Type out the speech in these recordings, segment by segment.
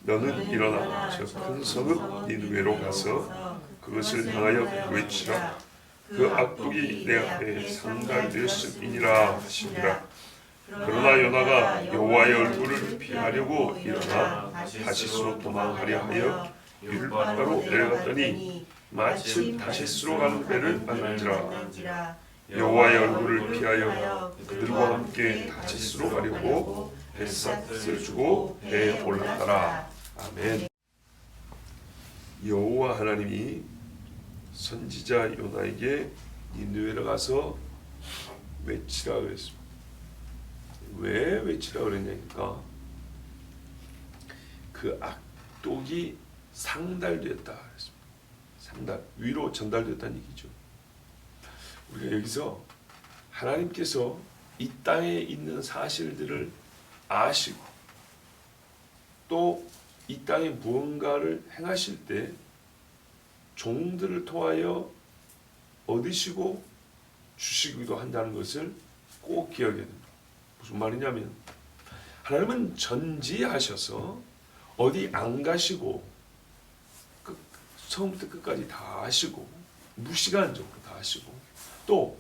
너는 일어나 저 큰 성읍 니느웨로 가서 그것을 향하여 외치라. 그 악독이 내 앞에 상달되었음이니라 하시니라. 그러나 요나가 여호와의 얼굴을 피하려고 일어나 다시스로 도망하려 하여 율바로 내려갔더니 마침 다시스로 가는 배를 만난지라. 여호와의 얼굴을 피하여 그들과 함께 다시스로 가려고 뱃삭을 주고 배에 올랐더라. 아멘. 여호와 하나님이 선지자 요나에게 니느웨로 가서 외치라 그랬습니다. 왜 외치라 그랬냐니까 그 악독이 상달되었다 그랬습니다. 상달, 위로 전달됐다는 얘기죠. 우리가 여기서 하나님께서 이 땅에 있는 사실들을 아시고 또 이 땅에 무언가를 행하실 때 종들을 통하여 얻으시고 주시기도 한다는 것을 꼭 기억해야 됩니다. 무슨 말이냐면 하나님은 전지하셔서 어디 안 가시고 처음부터 끝까지 다 하시고 무시간적으로 다 하시고 또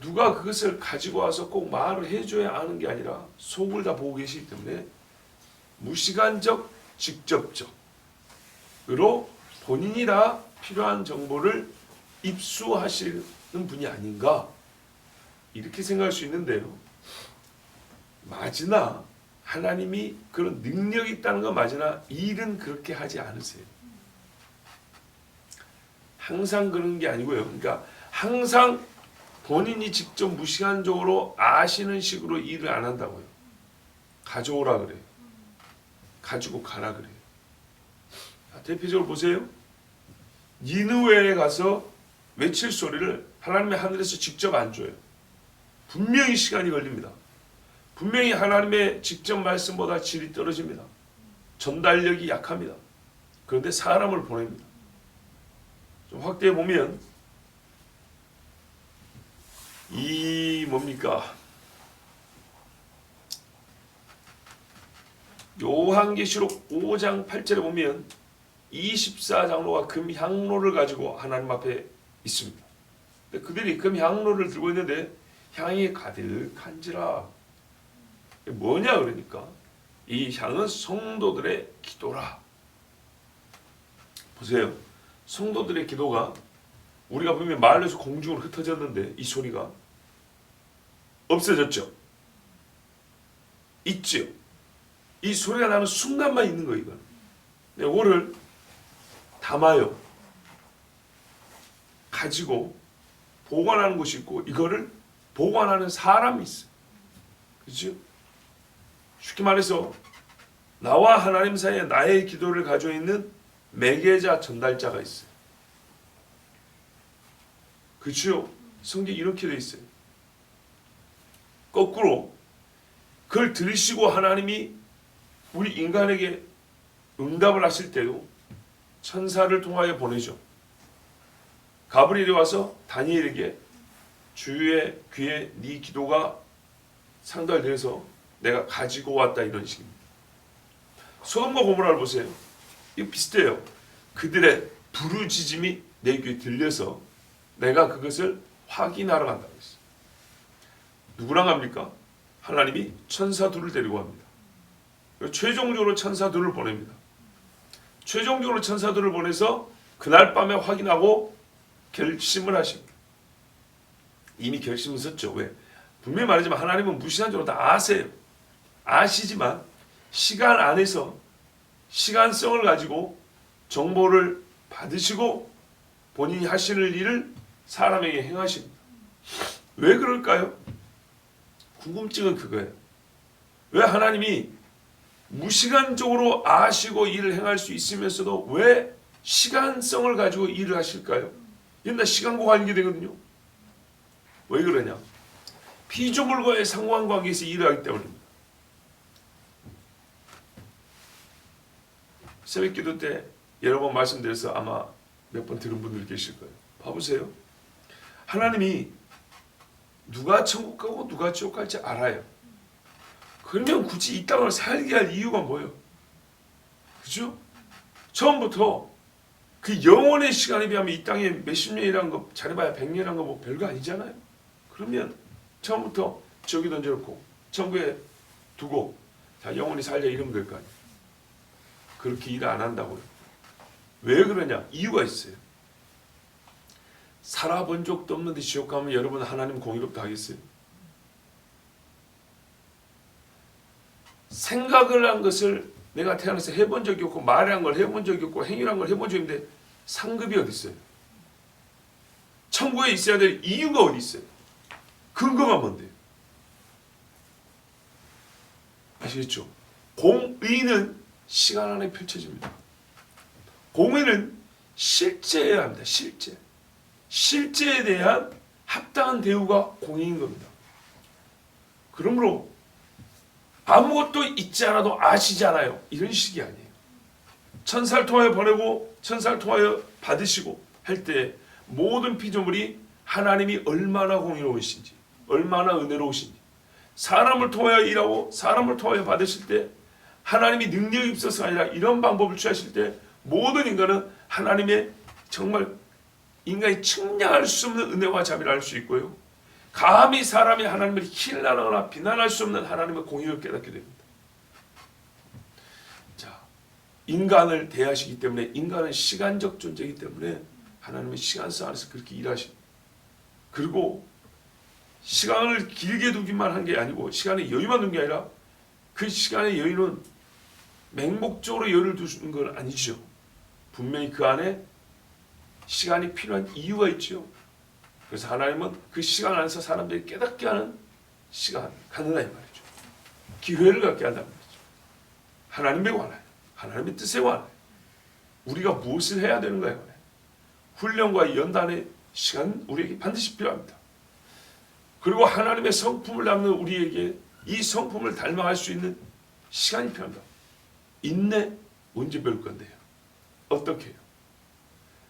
누가 그것을 가지고 와서 꼭 말을 해줘야 아는 게 아니라 속을 다 보고 계시기 때문에 무시간적 직접적으로 본인이 다 필요한 정보를 입수하시는 분이 아닌가 이렇게 생각할 수 있는데요. 맞으나 하나님이 그런 능력이 있다는 건 맞으나 일은 그렇게 하지 않으세요. 항상 그런 게 아니고요. 그러니까 항상 본인이 직접 무시간적으로 아시는 식으로 일을 안 한다고요. 가져오라 그래요. 가지고 가라 그래요. 대표적으로 보세요. 니느웨에 가서 외칠 소리를 하나님의 하늘에서 직접 안 줘요. 분명히 시간이 걸립니다. 분명히 하나님의 직접 말씀보다 질이 떨어집니다. 전달력이 약합니다. 그런데 사람을 보냅니다. 좀 확대해 보면 이 뭡니까? 요한계시록 5장 8절에 보면 24장로가 금향로를 가지고 하나님 앞에 있습니다. 그들이 금향로를 들고 있는데 향이 가득한지라. 뭐냐 그러니까 이 향은 성도들의 기도라. 보세요. 성도들의 기도가 우리가 보면 마을에서 공중으로 흩어졌는데 이 소리가 없어졌죠. 있죠. 이 소리가 나는 순간만 있는 거예요. 이거는. 이거를 담아요. 가지고 보관하는 곳이 있고 이거를 보관하는 사람이 있어요. 그렇죠? 쉽게 말해서 나와 하나님 사이에 나의 기도를 가지고 있는 매개자 전달자가 있어요. 그렇죠? 성경이 이렇게 되어 있어요. 거꾸로 그걸 들으시고 하나님이 우리 인간에게 응답을 하실 때도 천사를 통하여 보내죠. 가브리엘이 와서 다니엘에게 주의 귀에 네 기도가 상달돼서 내가 가지고 왔다 이런 식입니다. 소돔과 고모라를 보세요. 이거 비슷해요. 그들의 부르짖음이 내 귀에 들려서 내가 그것을 확인하러 간다고 했어요. 누구랑 갑니까? 하나님이 천사 둘을 데리고 갑니다. 최종적으로 천사 둘을 보냅니다. 최종적으로 천사 둘을 보내서 그날 밤에 확인하고 결심을 하십니다. 이미 결심은 섰죠. 왜? 분명히 말하지만 하나님은 무시한적으로 다 아세요. 아시지만 시간 안에서 시간성을 가지고 정보를 받으시고 본인이 하시는 일을 사람에게 행하십니다. 왜 그럴까요? 궁금증은 그거예요. 왜 하나님이 무시간적으로 아시고 일을 행할 수 있으면서도 왜 시간성을 가지고 일을 하실까요? 옛날 시간과 관계되거든요. 왜 그러냐? 피조물과의 상관관계에서 일을 하기 때문입니다. 새벽기도 때 여러 번 말씀드려서 아마 몇 번 들은 분들 계실 거예요. 봐보세요. 하나님이 누가 천국 가고 누가 지옥 갈지 알아요. 그러면 굳이 이 땅을 살게 할 이유가 뭐예요? 그죠? 처음부터 그 영원의 시간에 비하면 이 땅에 몇십 년이라는 거 잘해봐야 100년이라는 거 뭐 별거 아니잖아요. 그러면 처음부터 저기 던져놓고 천국에 두고 자 영원히 살자 이러면 될 거 아니에요. 그렇게 일 안 한다고요. 왜 그러냐? 이유가 있어요. 살아본 적도 없는데 지옥 가면 여러분 하나님 공의롭다 하겠어요? 생각을 한 것을 내가 태어나서 해본 적이 없고 말한 걸 해본 적이 없고 행위한 걸 해본 적이 없는데 상급이 어디 있어요? 천국에 있어야 될 이유가 어디 있어요? 근거가 뭔데요? 아시겠죠? 공의는 시간 안에 펼쳐집니다. 공의는 실제여야 합니다. 실제. 실제에 대한 합당한 대우가 공의인 겁니다. 그러므로 아무것도 있지 않아도 아시잖아요. 이런 식이 아니에요. 천사를 통하여 보내고 천사를 통하여 받으시고 할 때 모든 피조물이 하나님이 얼마나 공의로우신지 얼마나 은혜로우신지 사람을 통하여 일하고 사람을 통하여 받으실 때 하나님이 능력이 있어서가 아니라 이런 방법을 취하실 때 모든 인간은 하나님의 정말 인간이 측량할 수 없는 은혜와 자비를 알 수 있고요. 감히 사람이 하나님을 힐난하거나 비난할 수 없는 하나님의 공의를 깨닫게 됩니다. 자, 인간을 대하시기 때문에 인간은 시간적 존재이기 때문에 하나님의 시간성 안에서 그렇게 일하십니다. 그리고 시간을 길게 두기만 한 게 아니고 시간에 여유만 둔 게 아니라 그 시간의 여유는 맹목적으로 여유를 두는 건 아니죠. 분명히 그 안에 시간이 필요한 이유가 있죠. 그래서 하나님은 그 시간 안에서 사람들이 깨닫게 하는 시간 갖는다 이 말이죠. 기회를 갖게 한다는 말이죠. 하나님에 관하여 하나님의 뜻에 관하여 우리가 무엇을 해야 되는가에 관하여 훈련과 연단의 시간 우리에게 반드시 필요합니다. 그리고 하나님의 성품을 담는 우리에게 이 성품을 닮아갈 수 있는 시간이 필요합니다. 인내 언제 배울 건데요? 어떻게 해요?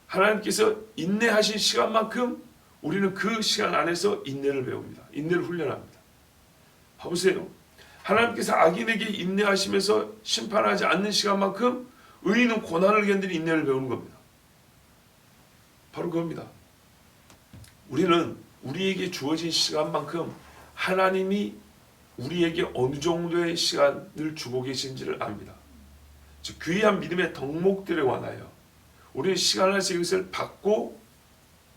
하나님께서 인내하신 시간만큼 우리는 그 시간 안에서 인내를 배웁니다. 인내를 훈련합니다. 봐보세요. 하나님께서 악인에게 인내하시면서 심판하지 않는 시간만큼 의인은 고난을 견디는 인내를 배우는 겁니다. 바로 그겁니다. 우리는 우리에게 주어진 시간만큼 하나님이 우리에게 어느 정도의 시간을 주고 계신지를 압니다. 즉 귀한 믿음의 덕목들에 관하여 우리는 시간 안에서 이것을 받고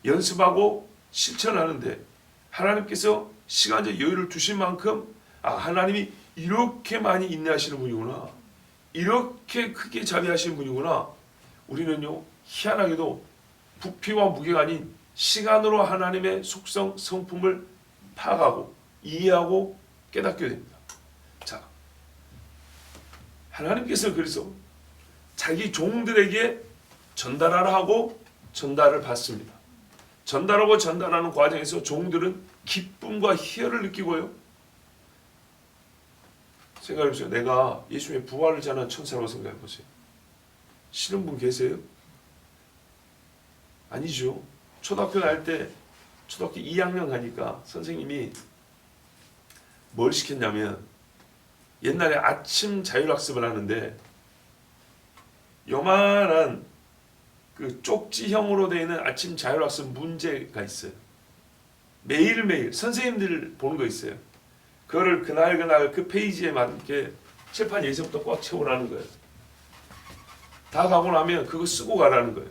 연습하고 실천하는데 하나님께서 시간적 여유를 주신 만큼 하나님이 이렇게 많이 인내하시는 분이구나. 이렇게 크게 자비하시는 분이구나. 우리는요 희한하게도 부피와 무게가 아닌 시간으로 하나님의 속성, 성품을 파악하고 이해하고 깨닫게 됩니다. 자, 하나님께서 그래서 자기 종들에게 전달하라 하고 전달을 받습니다. 전달하고 전달하는 과정에서 종들은 기쁨과 희열을 느끼고요. 생각해보세요. 내가 예수님의 부활을 전한 천사라고 생각해보세요. 싫은 분 계세요? 아니죠. 초등학교 갈 때 초등학교 2학년 가니까 선생님이 뭘 시켰냐면 옛날에 아침 자율학습을 하는데 요만한 그 쪽지형으로 되어 있는 아침 자율학습 문제가 있어요. 매일매일 선생님들 보는 거 있어요. 그거를 그날 그 페이지에 맞게 칠판 예서부터 꽉 채우라는 거예요. 다 가고 나면 그거 쓰고 가라는 거예요.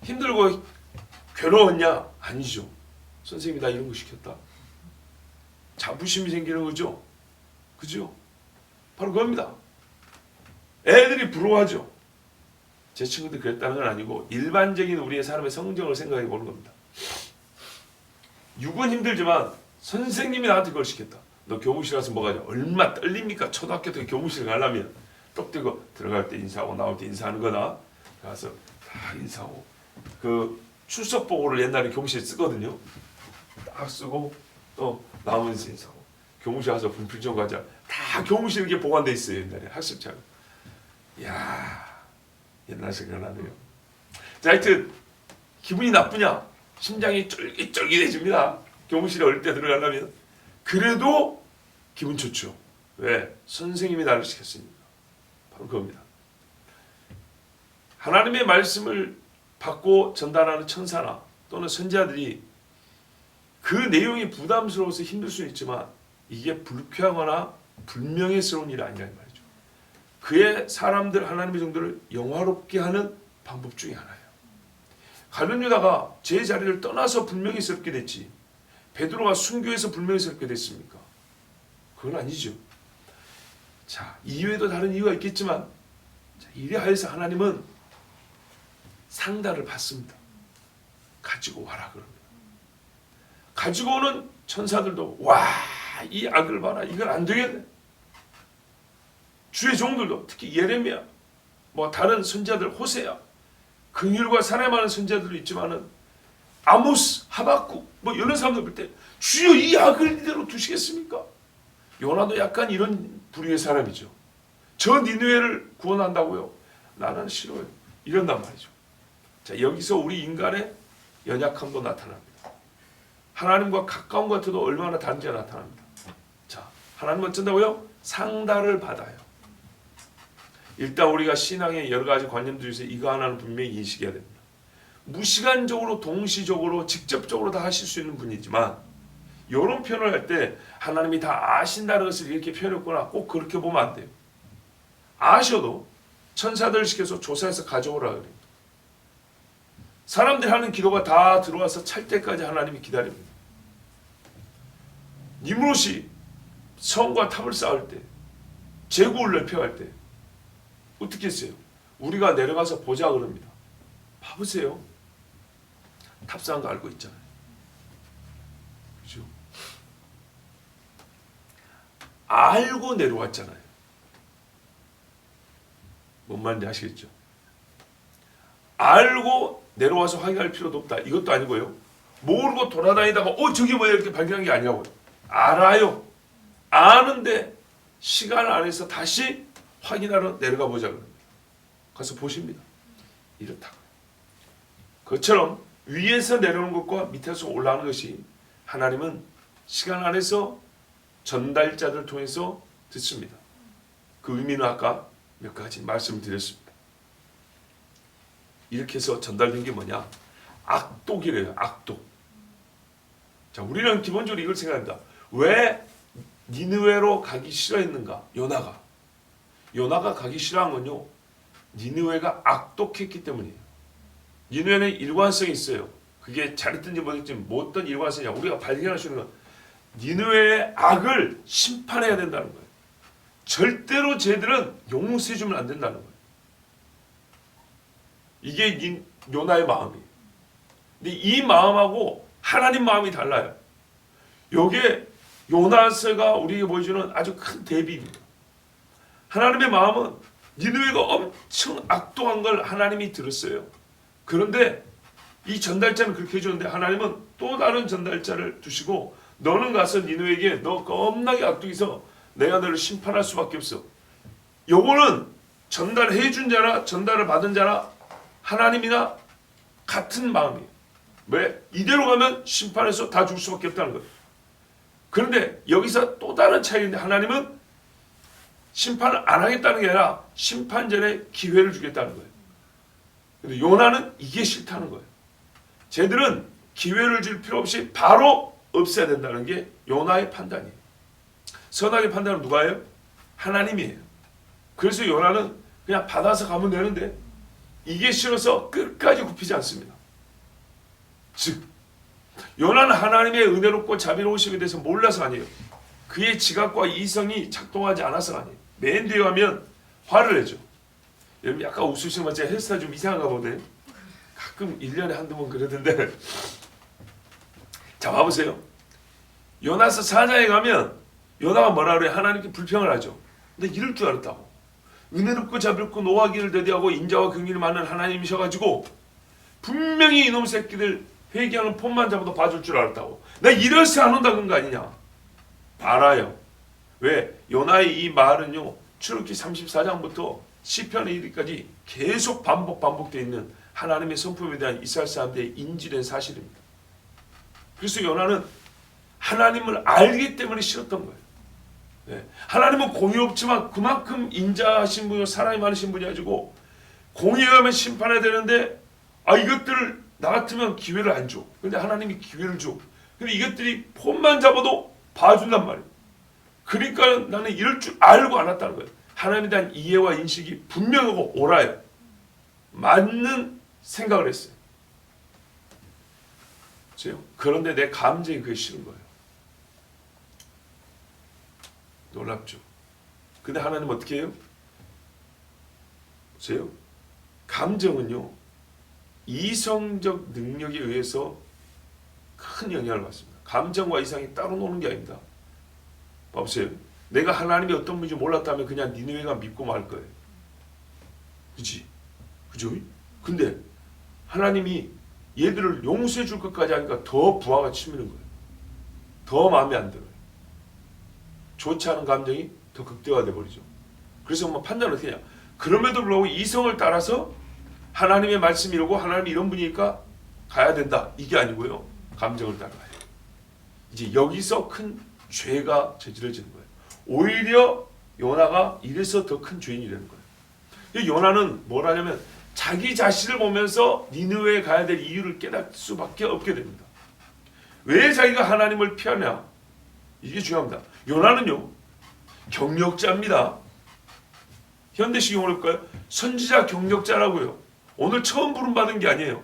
힘들고 괴로웠냐? 아니죠. 선생님이 나 이런 거 시켰다. 자부심이 생기는 거죠. 그죠? 바로 그겁니다. 애들이 부러워하죠. 제 친구들이 그랬다는 건 아니고 일반적인 우리의 사람의 성정을 생각해 보는 겁니다. 육은 힘들지만 선생님이 나한테 그걸 시켰다. 너 교무실 가서 뭐 하냐? 얼마 떨립니까? 초등학교 때 교무실 가려면 똑대고 들어갈 때 인사하고 나올 때 인사하는 거다. 가서 다 인사하고 그 출석 보고를 옛날에 교무실에 쓰거든요. 딱 쓰고 또 나오면서 인사하고 교무실 가서 분필 가자. 다 교무실 이렇게 보관돼 있어요. 옛날에 학습장. 이야 옛날 생각나네요. 자, 하여튼 기분이 나쁘냐? 심장이 쫄깃쫄깃해집니다. 교무실에 어릴 때 들어가려면. 그래도 기분 좋죠. 왜? 선생님이 나를 시켰으니까. 바로 그겁니다. 하나님의 말씀을 받고 전달하는 천사나 또는 선지자들이 그 내용이 부담스러워서 힘들 수는 있지만 이게 불쾌하거나 불명예스러운 일이 아니라는 말이죠. 그의 사람들 하나님의 정도를 영화롭게 하는 방법 중에 하나예요. 갈렙 유다가 제 자리를 떠나서 불명예스럽게 됐지 베드로가 순교해서 불명예스럽게 됐습니까? 그건 아니죠. 자, 이외에도 다른 이유가 있겠지만 이래하여서 하나님은 상달을 받습니다. 가지고 와라 그럽니다. 가지고 오는 천사들도 와, 이 악을 봐라. 이건 안 되겠네. 주의 종들도 특히 예레미야, 뭐 다른 선지자들 호세야, 긍휼과 사랑에 많은 선지자들도 있지만은 아모스, 하박국 뭐 이런 사람들 볼 때 주여 이 악을 이대로 두시겠습니까? 요나도 약간 이런 부류의 사람이죠. 저 니느웨를 구원한다고요? 나는 싫어요. 이런단 말이죠. 자, 여기서 우리 인간의 연약함도 나타납니다. 하나님과 가까운 것 같아도 얼마나 단지가 나타납니다. 자, 하나님은 어쩐다고요? 상달을 받아요. 일단 우리가 신앙의 여러 가지 관념들 중에서 이거 하나는 분명히 인식해야 됩니다. 무시간적으로 동시적으로 직접적으로 다 하실 수 있는 분이지만 이런 표현을 할 때 하나님이 다 아신다는 것을 이렇게 표현했구나 꼭 그렇게 보면 안 돼요. 아셔도 천사들 시켜서 조사해서 가져오라 그래요. 사람들이 하는 기도가 다 들어와서 찰 때까지 하나님이 기다립니다. 니므롯이 성과 탑을 쌓을 때 제국을 넓혀갈 때 어떻게 했어요? 우리가 내려가서 보자 그럽니다. 봐보세요. 탑 쌓은 거 알고 있잖아요. 그죠? 알고 내려왔잖아요. 뭔 말인지 아시겠죠? 알고 내려와서 확인할 필요도 없다. 이것도 아니고요. 모르고 돌아다니다가 저게 뭐야 이렇게 발견한 게 아니라고요. 알아요. 아는데 시간 안에서 다시 확인하러 내려가 보자 그럽니다. 가서 보십니다. 이렇다고. 그것처럼 위에서 내려오는 것과 밑에서 올라오는 것이 하나님은 시간 안에서 전달자들을 통해서 듣습니다. 그 의미는 아까 몇 가지 말씀을 드렸습니다. 이렇게 해서 전달된 게 뭐냐? 악독이래요. 악독. 자, 우리는 기본적으로 이걸 생각합니다. 왜 니느웨로 가기 싫어했는가? 요나가 가기 싫어한 건요. 니느웨가 악독했기 때문이에요. 니느웨는 일관성이 있어요. 그게 잘했든지 못했든지 뭐 어떤 일관성이냐. 우리가 발견할 수 있는 건 니느웨의 악을 심판해야 된다는 거예요. 절대로 쟤들은 용서해주면 안 된다는 거예요. 이게 요나의 마음이에요. 근데 이 마음하고 하나님 마음이 달라요. 요게 요나서가 우리에게 보여주는 아주 큰 대비입니다. 하나님의 마음은 니느웨가 엄청 악독한 걸 하나님이 들었어요. 그런데 이 전달자는 그렇게 해주는데 하나님은 또 다른 전달자를 두시고 너는 가서 니느웨에게 너 겁나게 악독해서 내가 너를 심판할 수밖에 없어. 요거는 전달해 준 자나 전달을 받은 자나 하나님이나 같은 마음이에요. 왜? 이대로 가면 심판해서 다 죽을 수밖에 없다는 거예요. 그런데 여기서 또 다른 차이인데 하나님은 심판을 안 하겠다는 게 아니라 심판 전에 기회를 주겠다는 거예요. 근데 요나는 이게 싫다는 거예요. 쟤들은 기회를 줄 필요 없이 바로 없애야 된다는 게 요나의 판단이에요. 선악의 판단은 누가 해요? 하나님이에요. 그래서 요나는 그냥 받아서 가면 되는데 이게 싫어서 끝까지 굽히지 않습니다. 즉 요나는 하나님의 은혜롭고 자비로우심에 대해서 몰라서 아니에요. 그의 지각과 이성이 작동하지 않아서 아니에요. 맨 뒤에 가면 화를 내죠. 여러분 약간 웃으시면 제가 헬스타일 좀 이상한가 보네. 가끔 1년에 한두 번 그러던데. 자 봐보세요. 요나서 4장에 가면 요나가 뭐라 그래요? 하나님께 불평을 하죠. 근데 이럴 줄 알았다고. 은혜롭고 자비롭고 노하기를 대대하고 인자와 긍휼이 많은 하나님이셔가지고 분명히 이놈 새끼들 회개하는 폰만 잡아도 봐줄 줄 알았다고. 내가 이래서 안 온다는 거 아니냐? 알아요. 왜? 요나의 이 말은요. 출애굽기 34장부터 시편에 이르기까지 계속 반복되어 있는 하나님의 성품에 대한 이스라엘 사람들의 인지된 사실입니다. 그래서 요나는 하나님을 알기 때문에 싫었던 거예요. 네. 하나님은 공의 없지만 그만큼 인자하신 분이고 사랑이 많으신 분이 가지고 공의하면 심판해야 되는데 이것들을 나 같으면 기회를 안 줘. 근데 하나님이 기회를 줘. 근데 이것들이 폰만 잡아도 봐준단 말이에요. 그러니까 나는 이럴 줄 알고 안 왔다는 거예요. 하나님에 대한 이해와 인식이 분명하고 옳아요. 맞는 생각을 했어요. 그런데 내 감정이 그게 싫은 거예요. 놀랍죠. 근데 하나님 어떻게 해요? 보세요. 감정은요, 이성적 능력에 의해서 큰 영향을 받습니다. 감정과 이성이 따로 노는 게 아닙니다. 봐보세요. 내가 하나님이 어떤 분인지 몰랐다면 그냥 니느웨가 믿고 말 거예요. 그치? 그죠? 근데 하나님이 얘들을 용서해 줄 것까지 하니까 더 부하가 치미는 거예요. 더 마음에 안 들어요. 좋지 않은 감정이 더 극대화돼 버리죠. 그래서 뭐 판단을 어떻게 하냐. 그럼에도 불구하고 이성을 따라서 하나님의 말씀이 이러고 하나님이 이런 분이니까 가야 된다. 이게 아니고요. 감정을 따라가요. 이제 여기서 큰 죄가 저질러지는 거예요. 오히려 요나가 이래서 더 큰 죄인이 되는 거예요. 요나는 뭘 하냐면 자기 자신을 보면서 니느웨에 가야 될 이유를 깨달을 수밖에 없게 됩니다. 왜 자기가 하나님을 피하냐? 이게 중요합니다. 요나는요, 경력자입니다. 현대식 용어로 할까요? 선지자 경력자라고요. 오늘 처음 부름받은 게 아니에요.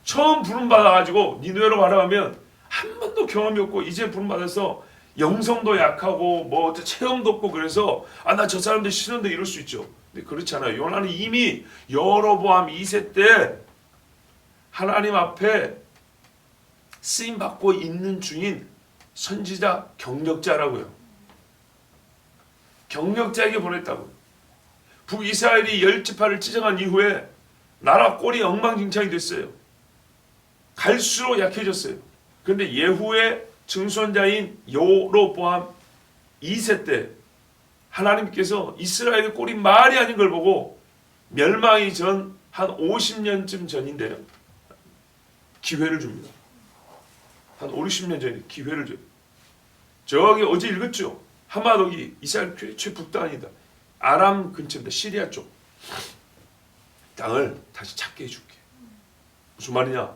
처음 부름받아가지고 니느웨로 가라면 한 번도 경험이 없고 이제 부름받아서 영성도 약하고 뭐 체험도 없고 그래서 나 저 사람들 싫은데 이럴 수 있죠. 근데 그렇지 않아요. 요나는 이미 여로보암 2세 때 하나님 앞에 쓰임 받고 있는 중인 선지자 경력자라고요. 경력자에게 보냈다고요. 북이스라엘이 10지파를 찢어간 이후에 나라 꼴이 엉망진창이 됐어요. 갈수록 약해졌어요. 그런데 예후의 증손자인 여로보암 2세 때 하나님께서 이스라엘의 꼴이 말이 아닌 걸 보고 멸망이 전 한 50년쯤 전인데요. 기회를 줍니다. 한 5, 60년 전에 기회를 줘요. 저기 어제 읽었죠. 하마독이 이스라엘 최북단이다. 아람 근처입니다. 시리아 쪽. 땅을 다시 찾게 해줄게. 무슨 말이냐?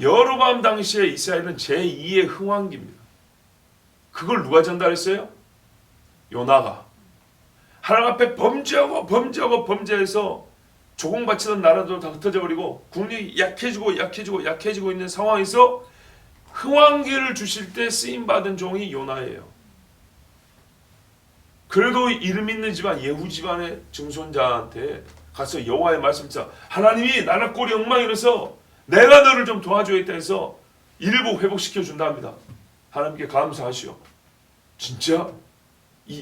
여로보암 당시에 이스라엘은 제2의 흥왕기입니다. 그걸 누가 전달했어요? 요나가. 하나님 앞에 범죄해서 조공바치던 나라도 다 흩어져 버리고 국력이 약해지고 있는 상황에서 흥왕기를 주실 때 쓰임받은 종이 요나예요. 그래도 이름 있는 집안 예후 집안의 증손자한테 가서 여호와의 말씀자 하나님이 나라 꼴이 엉망이라서 내가 너를 좀 도와줘야겠다 해서 일부 회복시켜 준다 합니다. 하나님께 감사하시오. 진짜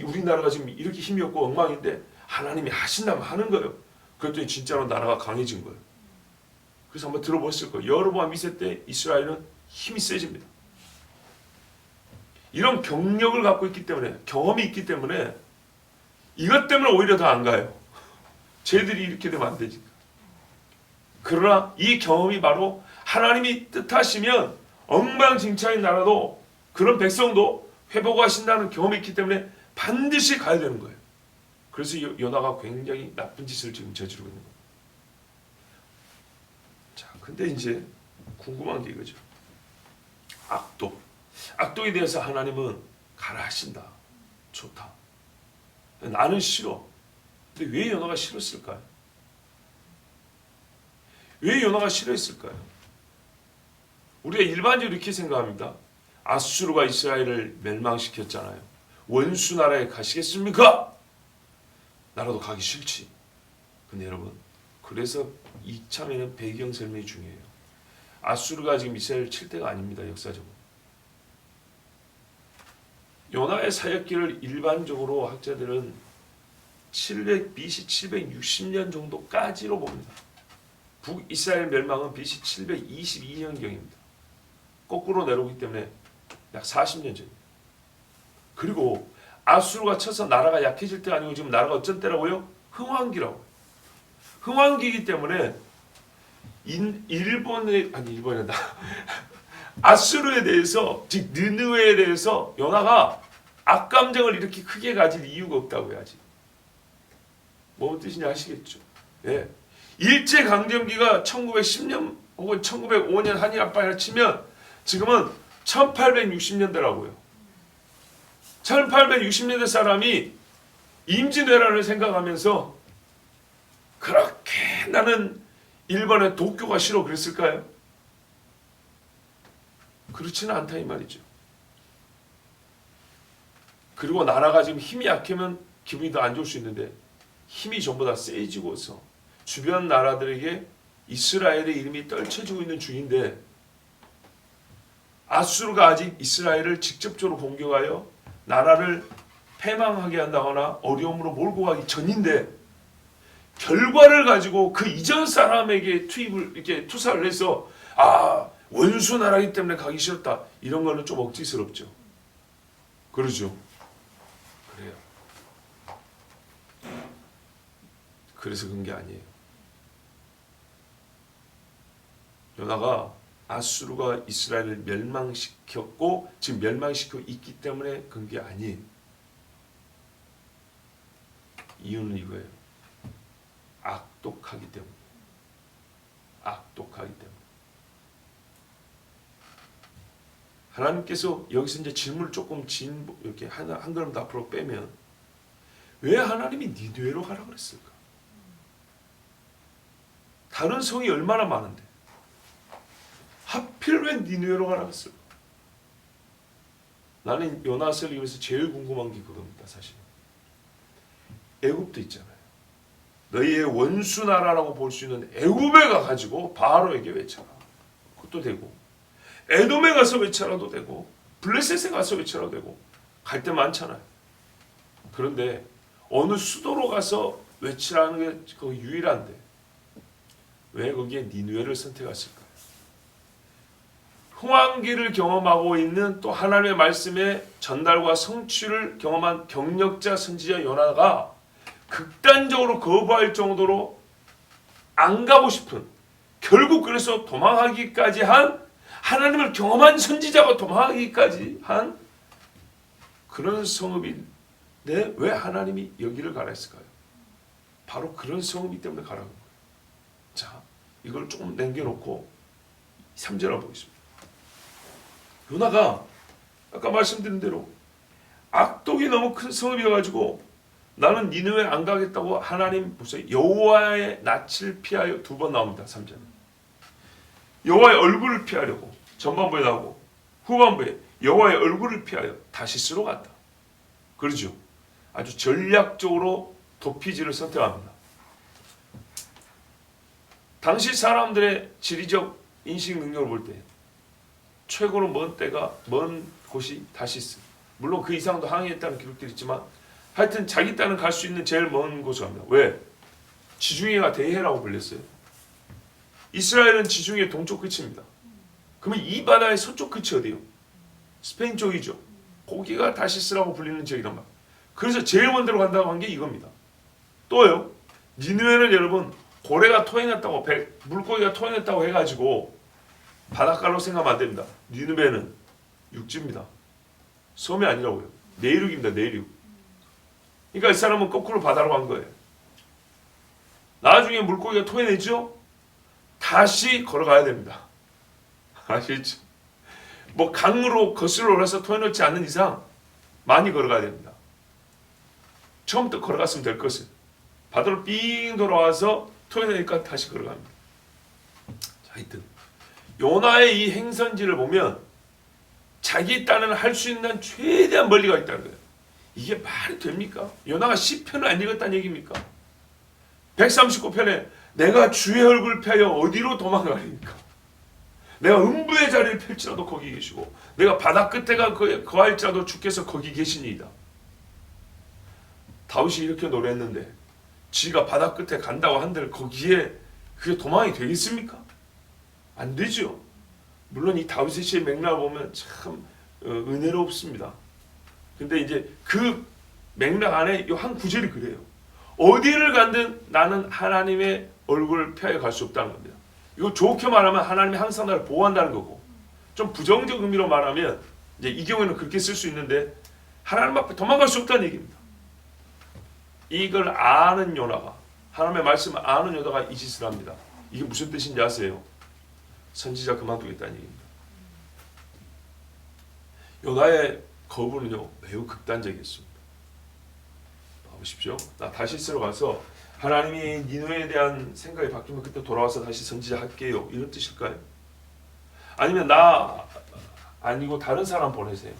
우리나라가 지금 이렇게 힘이 없고 엉망인데 하나님이 하신다면 하는 거예요. 그랬더니 진짜로 나라가 강해진 거예요. 그래서 한번 들어보셨을 거예요. 여로보암 2세 때 이스라엘은 힘이 세집니다. 이런 경력을 갖고 있기 때문에 경험이 있기 때문에 이것 때문에 오히려 더 안 가요. 쟤들이 이렇게 되면 안 되지. 그러나 이 경험이 바로 하나님이 뜻하시면 엉망진창인 나라도 그런 백성도 회복하신다는 경험이 있기 때문에 반드시 가야 되는 거예요. 그래서 요나가 굉장히 나쁜 짓을 지금 저지르고 있는 거예요. 자, 근데 이제 궁금한 게 이거죠. 악독에 대해서 하나님은 가라 하신다. 좋다. 나는 싫어. 근데 왜 요나가 싫었을까요? 왜 요나가 싫어했을까요? 우리가 일반적으로 이렇게 생각합니다. 아수르가 이스라엘을 멸망시켰잖아요. 원수 나라에 가시겠습니까? 나라도 가기 싫지. 근데 여러분, 그래서 이참에는 배경 설명이 중요해요. 아수르가 지금 이스라엘을 칠 때가 아닙니다. 역사적으로. 요나의 사역기를 일반적으로 학자들은 BC 760년 정도까지로 봅니다. 북이스라엘 멸망은 BC 722년경입니다. 거꾸로 내려오기 때문에 약 40년 전입니다. 그리고 아수르가 쳐서 나라가 약해질 때가 아니고 지금 나라가 어쩐 때라고요? 흥왕기라고요. 흥왕기이기 때문에 아수르에 대해서, 즉 느느웨에 대해서 요나가 악감정을 이렇게 크게 가질 이유가 없다고 해야지. 뭐 뜻인지 아시겠죠? 예. 일제강점기가 1910년 혹은 1905년 한일 합방이라 치면 지금은 1860년대라고요. 1860년대 사람이 임진왜란을 생각하면서 그렇게 나는 일본의 도쿄가 싫어 그랬을까요? 그렇지는 않다 이 말이죠. 그리고 나라가 지금 힘이 약하면 기분이 더 안 좋을 수 있는데 힘이 전부 다 세지고서 주변 나라들에게 이스라엘의 이름이 떨쳐지고 있는 중인데 아수르가 아직 이스라엘을 직접적으로 공격하여 나라를 패망하게 한다거나 어려움으로 몰고 가기 전인데 결과를 가지고 그 이전 사람에게 이렇게 투사를 해서 원수 나라이기 때문에 가기 싫었다 이런 거는 좀 억지스럽죠. 그러죠. 그래요. 그래서 그런 게 아니에요. 요나가 아수르가 이스라엘을 멸망시켰고 지금 멸망시키고 있기 때문에 그런 게 아니에요. 이유는 이거예요. 악독하기 때문에. 악독하기 때문에. 하나님께서 여기서 이제 질문을 조금 이렇게 한 걸음 더 앞으로 빼면 왜 하나님이 니느웨로 가라 그랬을까? 다른 성이 얼마나 많은데 하필 왜 니느웨로 가라 그랬을까? 나는 요나서를 읽으면서 제일 궁금한 게 그겁니다. 사실 애굽도 있잖아요. 너희의 원수 나라라고 볼 수 있는 애굽에 가가지고 바로에게 외쳐라. 그것도 되고 에돔에 가서 외쳐라도 되고 블레셋에 가서 외쳐라도 되고 갈 데 많잖아요. 그런데 어느 수도로 가서 외치라는 게 거의 유일한데 왜 거기에 니느웨를 선택했을까요? 홍한기를 경험하고 있는 또 하나님의 말씀의 전달과 성취를 경험한 경력자 선지자 요나가 극단적으로 거부할 정도로 안 가고 싶은 결국 그래서 도망하기까지 한 하나님을 경험한 선지자가 도망하기까지 한 그런 성읍인데 왜 하나님이 여기를 가라 했을까요? 바로 그런 성읍이기 때문에 가라는 거예요. 자, 이걸 조금 남겨놓고 3절을 보겠습니다. 요나가 아까 말씀드린 대로 악독이 너무 큰 성읍이어가지고 나는 니느웨 안 가겠다고 하나님 보세요. 여호와의 낯을 피하여 2번 나옵니다. 3절. 여호와의 얼굴을 피하려고 전반부에 나오고 후반부에 여호와의 얼굴을 피하여 다시스로 갔다. 그러죠. 아주 전략적으로 도피지를 선택합니다. 당시 사람들의 지리적 인식 능력을 볼 때 최고로 먼 곳이 다시스. 물론 그 이상도 항해했다는 기록들이 있지만 하여튼 자기 땅은 갈 수 있는 제일 먼 곳을 갑니다. 왜? 지중해가 대해라고 불렸어요. 이스라엘은 지중해 동쪽 끝입니다. 그러면 이 바다의 서쪽 끝이 어디요? 스페인 쪽이죠. 거기가 다시스라고 불리는 지역이란 말이에요. 그래서 제일 먼 데로 간다고 한 게 이겁니다. 또요. 니느웨는 여러분 고래가 토해냈다고 물고기가 토해냈다고 해가지고 바닷가로 생각하면 안 됩니다. 니느웨는 육지입니다. 섬이 아니라고요. 내륙입니다. 내륙. 그러니까 이 사람은 거꾸로 바다로 간 거예요. 나중에 물고기가 토해내죠? 다시 걸어가야 됩니다. 아시겠죠? 뭐 강으로 거슬러 올라서 토해놓지 않는 이상 많이 걸어가야 됩니다. 처음부터 걸어갔으면 될 것을 바다로 삥 돌아와서 토해내니까 다시 걸어갑니다. 자, 하여튼 요나의 이 행선지를 보면 자기 딴은 할 수 있는 최대한 멀리 가 있다는 거예요. 이게 말이 됩니까? 요나가 시편을 안 읽었다는 얘기입니까? 139편에 내가 주의 얼굴 피하여 어디로 도망가리까? 내가 음부의 자리를 펼지라도 거기 계시고 내가 바다 끝에 거할지라도 주께서 거기 계시니이다. 다윗이 이렇게 노래했는데 지가 바다 끝에 간다고 한들 거기에 그게 도망이 되겠습니까? 안 되죠. 물론 이 다윗의 시의 맥락을 보면 참 은혜롭습니다. 근데 이제 그 맥락 안에 이 한 구절이 그래요. 어디를 간든 나는 하나님의 얼굴을 피하여 갈 수 없다는 겁니다. 이거 좋게 말하면 하나님이 항상 나를 보호한다는 거고, 좀 부정적 의미로 말하면 이제 이 경우에는 그렇게 쓸 수 있는데 하나님 앞에 도망갈 수 없다는 얘기입니다. 이걸 아는 요나가 하나님의 말씀을 아는 여자가 이 짓을 합니다. 이게 무슨 뜻인지 아세요? 선지자 그만두겠다는 얘기입니다. 요나의 거부는요 매우 극단적이었습니다. 보십시오. 나 다시스로 가서 하나님이 니느웨에 대한 생각이 바뀌면 그때 돌아와서 다시 선지자 할게요. 이런 뜻일까요? 아니면 나 아니고 다른 사람 보내세요.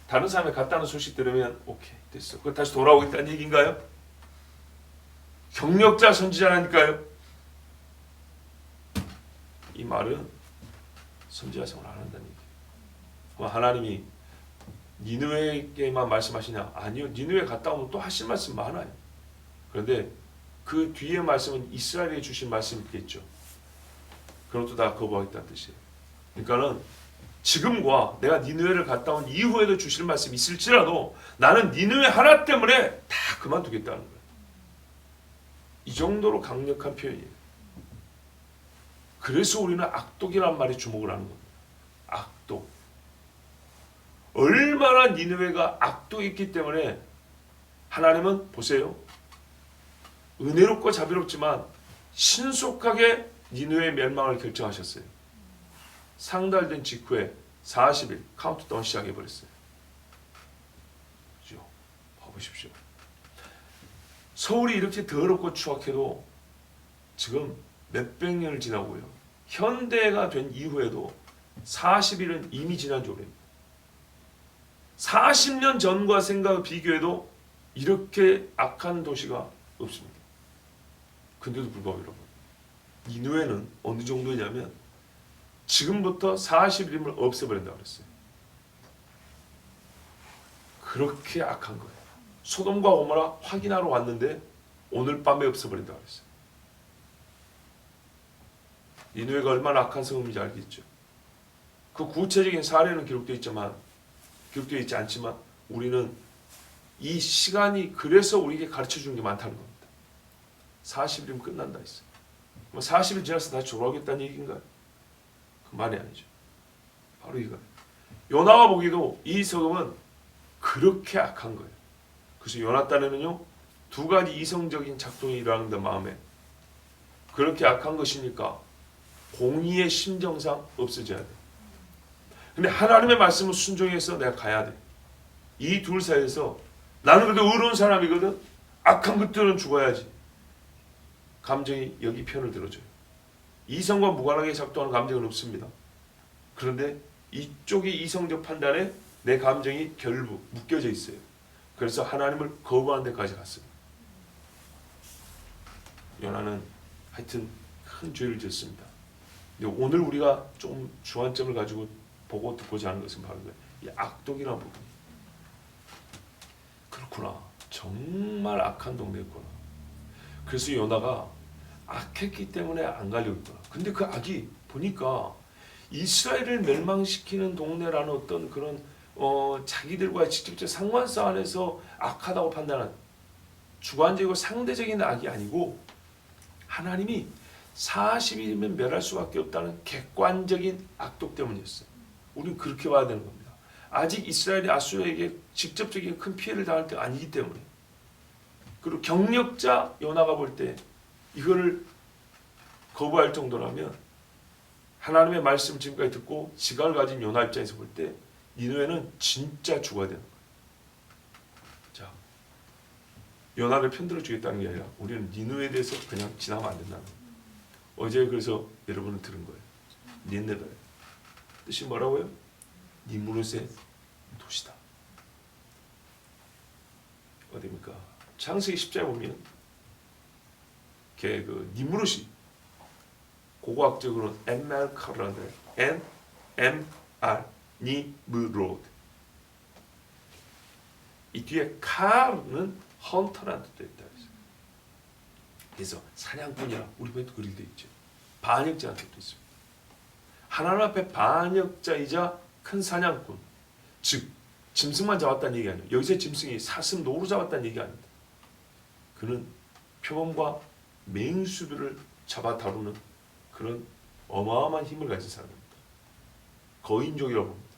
다른 사람이 갔다는 소식 들으면 오케이 됐어. 그 다시 돌아오겠다는 얘기인가요? 경력자 선지자라니까요. 이 말은 선지자 생활 안 한다는 얘기예요. 그럼 하나님이 니느웨에게만 말씀하시냐? 아니요. 니느웨 갔다 오면 또 하실 말씀 많아요. 그런데 그 뒤에 말씀은 이스라엘에 주신 말씀이겠죠. 그것도 다 거부하겠다는 뜻이에요. 그러니까는 지금과 내가 니느웨를 갔다 온 이후에도 주실 말씀이 있을지라도 나는 니느웨 하나 때문에 다 그만두겠다는 거예요. 이 정도로 강력한 표현이에요. 그래서 우리는 악독이라는 말에 주목을 하는 겁니다. 악독. 얼마나 니느웨가 악독했기 때문에 하나님은 보세요. 은혜롭고 자비롭지만 신속하게 니느웨의 멸망을 결정하셨어요. 상달된 직후에 40일 카운트다운 시작해버렸어요. 그죠? 봐보십시오. 서울이 이렇게 더럽고 추악해도 지금 몇백 년을 지나고요. 현대가 된 이후에도 40일은 이미 지난 지 오래입니다. 40년 전과 생각을 비교해도 이렇게 악한 도시가 없습니다. 근데도 불구하고 여러분, 니느웨는 어느 정도냐면 지금부터 40일임을 없애버린다고 그랬어요. 그렇게 악한 거예요. 소돔과 고모라 확인하러 왔는데 오늘 밤에 없애버린다고 그랬어요. 니느웨가 얼마나 악한 성읍인지 알겠죠. 그 구체적인 사례는 기록되어 있지 않지만 우리는 이 시간이 그래서 우리에게 가르쳐주는 게 많다는 겁니다. 40일이면 끝난다 했어요. 40일 지나서 다시 돌아오겠다는 얘기인가요? 그 말이 아니죠. 바로 이거예요. 요나가 보기도 이 소돔은 그렇게 악한 거예요. 그래서 요나 딴에는요 두 가지 이성적인 작동이 일어나는데 마음에 그렇게 악한 것이니까 공의의 심정상 없어져야 돼. 근데 하나님의 말씀을 순종해서 내가 가야 돼. 이 둘 사이에서 나는 그래도 의로운 사람이거든. 악한 것들은 죽어야지. 감정이 여기 편을 들어줘요. 이성과 무관하게 작동하는 감정은 없습니다. 그런데 이쪽이 이성적 판단에 내 감정이 결부 묶여져 있어요. 그래서 하나님을 거부하는 데까지 갔습니다. 요나는 하여튼 큰 죄를 지었습니다. 근데 오늘 우리가 좀 주안점을 가지고 보고 듣고자 하는 것은 바로 이 악독이라는 부분이에요. 그렇구나. 정말 악한 동네였구나. 그래서 요나가 악했기 때문에 안 가려고 했구나. 근데 그 악이 보니까 이스라엘을 멸망시키는 동네라는 어떤 그런 자기들과의 직접적 상관성 안에서 악하다고 판단한 주관적이고 상대적인 악이 아니고 하나님이 40일이면 멸할 수밖에 없다는 객관적인 악독 때문이었어요. 우리는 그렇게 봐야 되는 겁니다. 아직 이스라엘이 아수르에게 직접적인 큰 피해를 당할 때가 아니기 때문에. 그리고 경력자 요나가 볼 때 이거를 거부할 정도라면 하나님의 말씀 지금까지 듣고 지각을 가진 요나 입장에서 볼 때 니느웨는 진짜 죽어야 되는 거예요. 자, 요나를 편들어 주겠다는 게 아니라 우리는 니느웨에 대해서 그냥 지나면 안 된다는 거예요. 어제 그래서 여러분은 들은 거예요. 니느웨 뜻이 뭐라고요? 니무롯의 도시다. 어디입니까? 창세기 10장에 보면 그 니무롯이 고고학적으로는 엔멜카라데 NMR 니무롯 이 뒤에 칼은 헌터라는 뜻도 있다. 그래서 사냥꾼이라 우리 보에도 그렇게 되어 있죠. 반역자라는 뜻도 있습니다. 하나님 앞에 반역자이자 큰 사냥꾼, 즉 짐승만 잡았다는 얘기 아니에요. 여기서 짐승이 사슴, 노루 잡았다는 얘기 아닙니다. 그는 표범과 맹수들을 잡아 다루는 그런 어마어마한 힘을 가진 사람입니다. 거인족이라고 봅니다.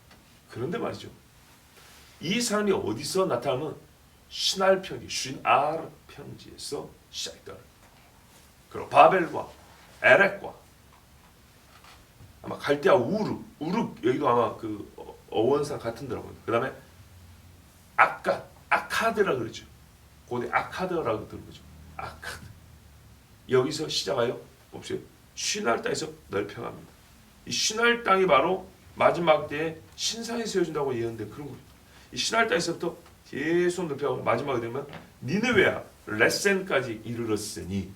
그런데 말이죠. 이 사람이 어디서 나타나면 신할 편지, 쉰알 편지에서 시작했다. 그리고 바벨과 에렉과 아마 갈대아 우르 여기도 아마 그 어원상 같은 데라고. 그 다음에 아카드라 그러죠. 고대 아카드라고 들어보죠. 아카드. 여기서 시작하여 봅시다. 시날 땅에서 넓혀갑니다. 이 시날 땅이 바로 마지막 때에 신상이 세워진다고 예언된 그런 거예요. 이 시날 땅에서부터 계속 넓혀가고 마지막에 되면 니느웨와 레센까지 이르렀으니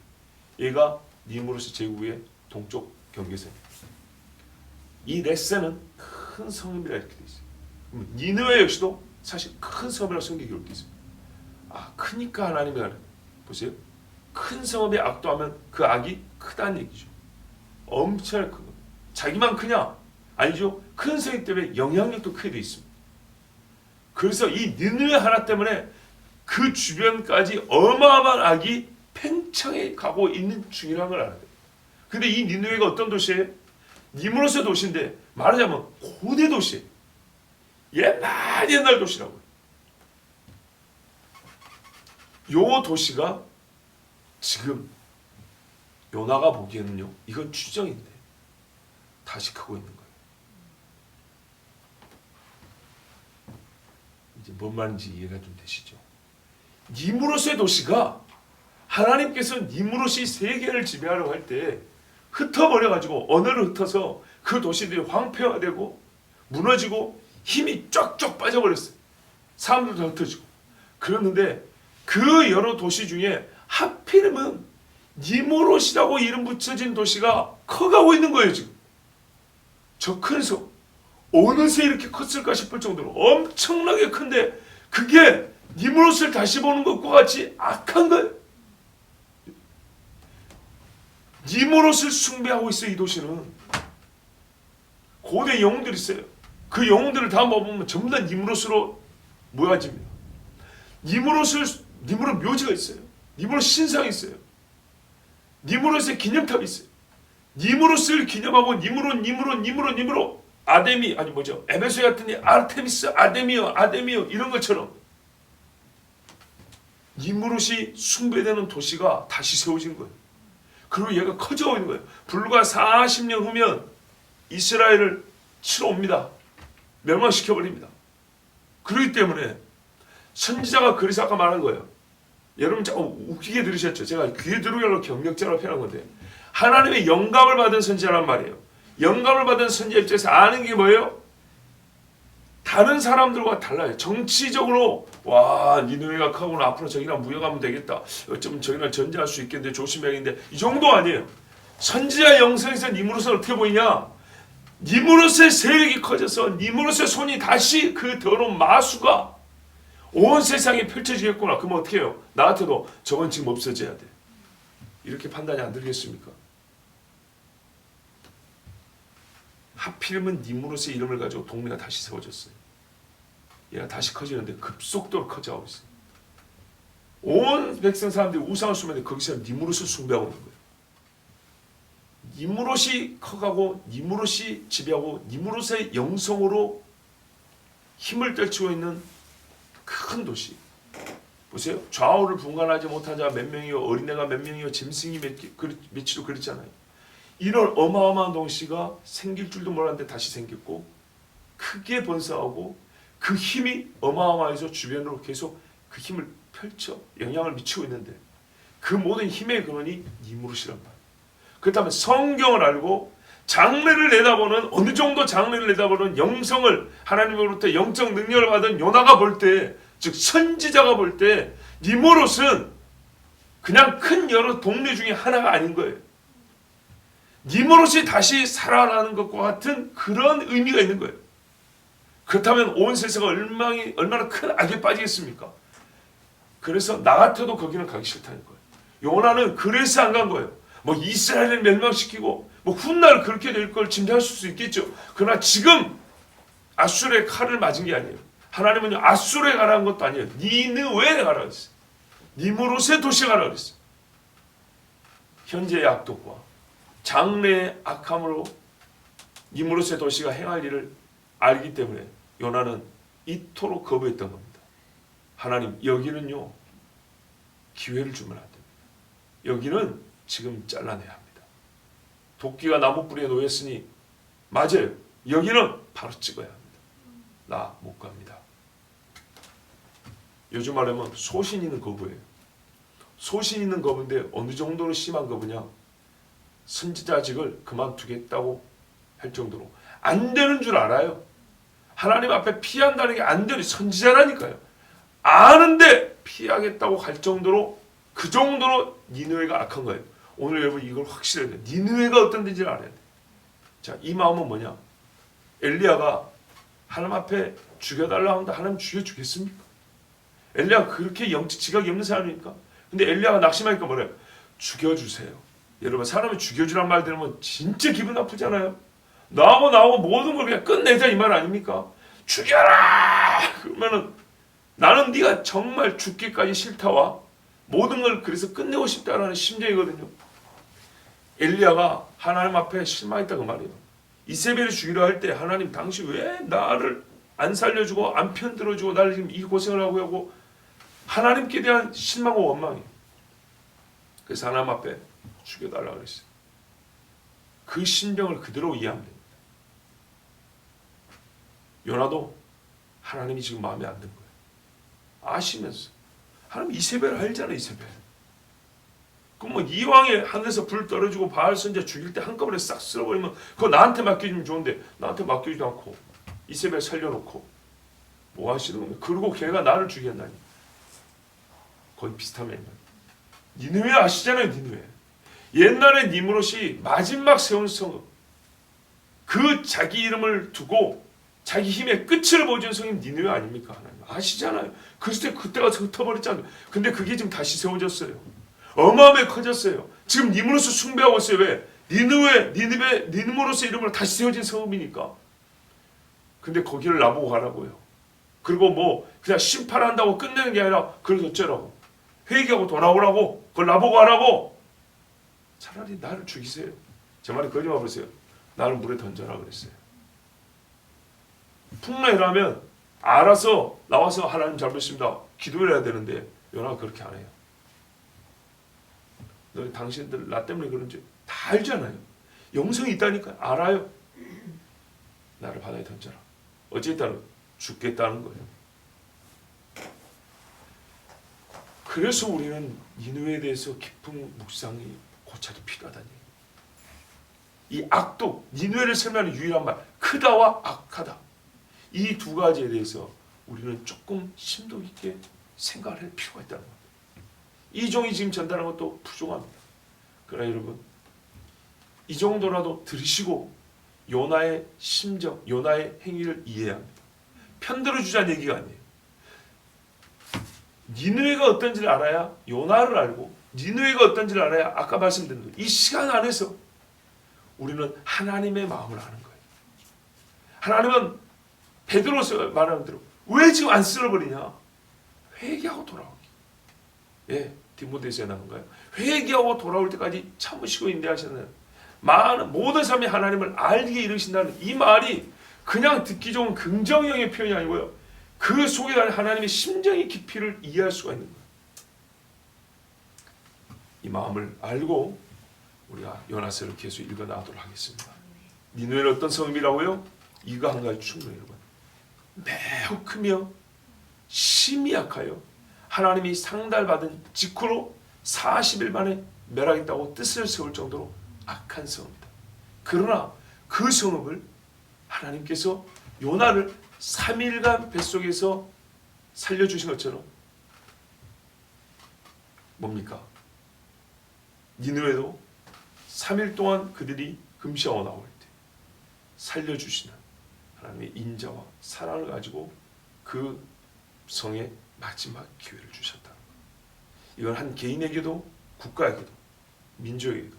얘가 니무르스 제국의 동쪽 경계선입니다. 이 레센은 큰 성읍이라 이렇게 되어 있어요. 니느웨 역시도 사실 큰 성읍이라고 성경에 기록되어 있습니다. 아, 크니까 하나님이 하는 보세요. 큰 성읍에 압도하면 그 악이 크다는 얘기죠. 엄청나게 큰 겁니다. 자기만 크냐? 아니죠. 큰 성이 때문에 영향력도 크게 되어 있습니다. 그래서 이 니느웨 하나 때문에 그 주변까지 어마어마한 악이 팽창해 가고 있는 중이라는 걸 알아야 돼요. 근데 이 니느웨가 어떤 도시예요? 니무로스 도시인데 말하자면 고대 도시예요. 옛날 도시라고요. 요 도시가 지금 요나가 보기에는요, 이건 추정인데 다시 크고 있는 거예요. 이제 뭔 말인지 이해가 좀 되시죠? 니무롯의 도시가 하나님께서 니무롯이 세계를 지배하려고 할 때 흩어버려가지고 언어를 흩어서 그 도시들이 황폐화되고 무너지고 힘이 쫙쫙 빠져버렸어요. 사람들도 흩어지고. 그랬는데 그 여러 도시 중에 하필이면 니무롯이라고 이름 붙여진 도시가 커가고 있는 거예요. 지금 저 큰 성 어느새 이렇게 컸을까 싶을 정도로 엄청나게 큰데 그게 니무롯을 다시 보는 것과 같이 악한 거예요. 니무롯을 숭배하고 있어요. 이 도시는 고대 영웅들이 있어요. 그 영웅들을 다 모으면 전부 다 니무롯으로 모여집니다. 니무롯 묘지가 있어요. 니무롯 신상이 있어요. 니무롯의 기념탑이 있어요. 니무롯을 기념하고 니무롯 아데미 아니 뭐죠? 에베소에 같은 아르테미스 아데미어 이런 것처럼 니무롯이 숭배되는 도시가 다시 세워진 거예요. 그리고 얘가 커져 있는 거예요. 불과 40년 후면 이스라엘을 치러 옵니다. 멸망시켜버립니다. 그렇기 때문에 선지자가 그래서 아까 말한 거예요. 여러분 조금 웃기게 들으셨죠? 제가 귀에 들어오려고 경력자로 표현한 건데 하나님의 영감을 받은 선지자란 말이에요. 영감을 받은 선지자 입장에서 아는 게 뭐예요? 다른 사람들과 달라요. 정치적으로 와 니느웨가 크구나 앞으로 저기랑 무역하면 되겠다. 어쩌면 저기랑 전쟁할 수 있겠는데 조심해야겠는데 이 정도 아니에요. 선지자 영성에서 니무롯은 어떻게 보이냐? 니무롯의 세력이 커져서 니무롯의 손이 다시 그 더러운 마수가 온 세상에 펼쳐지겠구나. 그러면 어떻게 해요? 나한테도 저건 지금 없어져야 돼. 이렇게 판단이 안 들겠습니까? 하필이면 니무롯의 이름을 가지고 동네가 다시 세워졌어요. 얘가 다시 커지는데 급속도로 커져가고 있어요. 온 백성 사람들이 우상을 숭배하는데 거기서 니무롯을 숭배하고 있는 거예요. 니무롯이 커가고 니무롯이 지배하고 니무롯의 영성으로 힘을 떨치고 있는 큰 도시. 보세요. 좌우를 분간하지 못한 자가 몇 명이요, 어린애가 몇 명이요, 짐승이 몇이요 그랬잖아요. 이런 어마어마한 도시가 생길 줄도 몰랐는데 다시 생겼고 크게 번성하고 그 힘이 어마어마해서 주변으로 계속 그 힘을 펼쳐 영향을 미치고 있는데 그 모든 힘의 근원이 니무롯이란 말이에요. 그렇다면 성경을 알고 장래를 내다보는 어느 정도 장래를 내다보는 영성을 하나님으로부터 영적 능력을 받은 요나가 볼 때, 즉 선지자가 볼 때 니무롯은 그냥 큰 여러 동네 중에 하나가 아닌 거예요. 니무롯이 다시 살아나는 것과 같은 그런 의미가 있는 거예요. 그렇다면 온 세상은 얼마나 큰 악에 빠지겠습니까? 그래서 나 같아도 거기는 가기 싫다는 거예요. 요나는 그래서 안 간 거예요. 뭐 이스라엘을 멸망시키고 뭐 훗날 그렇게 될 걸 짐작할 수 있겠죠. 그러나 지금 아수르의 칼을 맞은 게 아니에요. 하나님은 아수르에 가라는 것도 아니에요. 니느웨에 가라고 했어요. 니무롯의 도시에 가라고 했어요. 현재의 악독과 장래의 악함으로 니무롯의 도시가 행할 일을 알기 때문에 요나는 이토록 거부했던 겁니다. 하나님 여기는요 기회를 주면 안 됩니다. 여기는 지금 잘라내야 합니다. 도끼가 나무 뿌리에 놓였으니 맞아요. 여기는 바로 찍어야 합니다. 나 못 갑니다. 요즘 말하면 소신 있는 거부예요. 소신 있는 거부인데 어느 정도로 심한 거부냐? 선지자직을 그만두겠다고 할 정도로 안 되는 줄 알아요. 하나님 앞에 피한다는 게 안 되는 선지자라니까요. 아는데 피하겠다고 할 정도로 그 정도로 니느웨가 악한 거예요. 오늘 여러분 이걸 확실해야 돼요. 니느웨가 어떤 데인지 알아야 돼요. 자, 이 마음은 뭐냐? 엘리야가 하나님 앞에 죽여달라고 하는데 하나님 죽여주겠습니까? 엘리야가 그렇게 영적 지각이 없는 사람이니까. 근데 엘리야가 낙심하니까 뭐래요? 죽여주세요. 여러분 사람이 죽여주란 말 들으면 진짜 기분 나쁘잖아요. 나하고 모든 걸 그냥 끝내자 이 말 아닙니까? 죽여라! 그러면은 나는 네가 정말 죽기까지 싫다와 모든 걸 그래서 끝내고 싶다라는 심정이거든요. 엘리야가 하나님 앞에 실망했다고 말이에요. 이세벨을 죽이려 할 때 하나님 당신 왜 나를 안 살려주고 안 편들어주고 나를 지금 이 고생을 하고 하나님께 대한 실망과 원망이에요. 그래서 하나님 앞에 죽여달라고 그랬어요. 그 심정을 그대로 이해하면 됩니다. 요나도 하나님이 지금 마음에 안 든 거예요. 아시면서 하나님 이세벨 알잖아요. 이세벨. 그럼 뭐 이왕에 하늘에서 불 떨어지고 바알 선지자 죽일 때 한꺼번에 싹 쓸어버리면 그거 나한테 맡겨주면 좋은데 나한테 맡기지도 않고 이세벨 살려놓고 뭐 하시는 거예요? 그리고 걔가 나를 죽였나니 거의 비슷한 맥락. 니느웨 아시잖아요. 니느웨. 옛날에 니므롯이 마지막 세운 성읍 그 자기 이름을 두고 자기 힘의 끝을 보여준 성이 니느웨 아닙니까? 하나님 아시잖아요. 그때가 흩어버렸잖아요. 근데 그게 지금 다시 세워졌어요. 어마어마하게 커졌어요. 지금 니므롯을 숭배하고 있어요. 왜? 니느롯의 이름으로 다시 세워진 성읍이니까. 근데 거기를 나보고 가라고요. 그리고 뭐 그냥 심판한다고 끝내는 게 아니라 그걸 어쩌라고? 회개하고 돌아오라고? 그걸 나보고 하라고? 차라리 나를 죽이세요. 제 말이 거짓말 보세요. 나를 물에 던져라 그랬어요. 풍랑이라면 알아서 나와서 하나님 잘못했습니다. 기도를 해야 되는데 요나가 그렇게 안 해요. 너 당신들 나 때문에 그런지 다 알잖아요. 영성이 있다니까 알아요. 나를 바다에 던져라. 어쨌든 죽겠다는 거예요. 그래서 우리는 니느웨에 대해서 깊은 묵상이 고차도 필요하다는 얘기예요. 이 악도 니느웨를 설명하는 유일한 말 크다와 악하다. 이 두 가지에 대해서 우리는 조금 심도 있게 생각을 할 필요가 있다는 겁니다. 이 종이 지금 전달한 것도 부족합니다. 그러나 여러분 이 정도라도 들으시고 요나의 심정, 요나의 행위를 이해해야 합니다. 편들어주자는 얘기가 아니에요. 니느웨가 어떤지를 알아야 요나를 알고 니느웨가 어떤지를 알아야 아까 말씀드린 대로 이 시간 안에서 우리는 하나님의 마음을 아는 거예요. 하나님은 베드로서 말하는 대로 왜 지금 안 쓸어버리냐? 회개하고 돌아오기. 예, 디모데서에 나온 거예요. 회개하고 돌아올 때까지 참으시고 인내하셨는 모든 사람이 하나님을 알게 이르신다는 이 말이 그냥 듣기 좋은 긍정형의 표현이 아니고요. 그 속에 달린 하나님의 심정의 깊이를 이해할 수가 있는 거예요. 이 마음을 알고 우리가 요나서를 계속 읽어 나가도록 하겠습니다. 니느웨는 어떤 성읍이라고요? 이거 한 가지 충분히 여러분. 매우 크며 심히 약하여 하나님이 상달받은 직후로 40일 만에 멸하겠다고 뜻을 세울 정도로 악한 성읍이다. 그러나 그 성읍을 하나님께서 요나를 3일간 뱃속에서 살려주신 것처럼 뭡니까? 니느웨도 3일 동안 그들이 금시하고 나올 때 살려주시는 하나님의 인자와 사랑을 가지고 그 성에 마지막 기회를 주셨다. 이건 한 개인에게도 국가에게도 민족에게도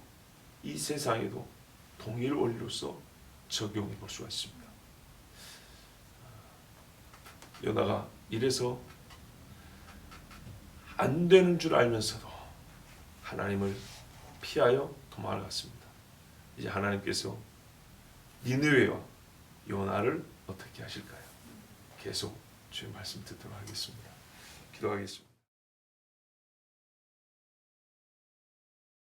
이 세상에도 동일 원리로서 적용해 볼 수가 있습니다. 요나가 이래서 안 되는 줄 알면서도 하나님을 피하여 도망을 갔습니다. 이제 하나님께서 니느웨와 요나를 어떻게 하실까요? 계속 주의 말씀 듣도록 하겠습니다. 기도하겠습니다.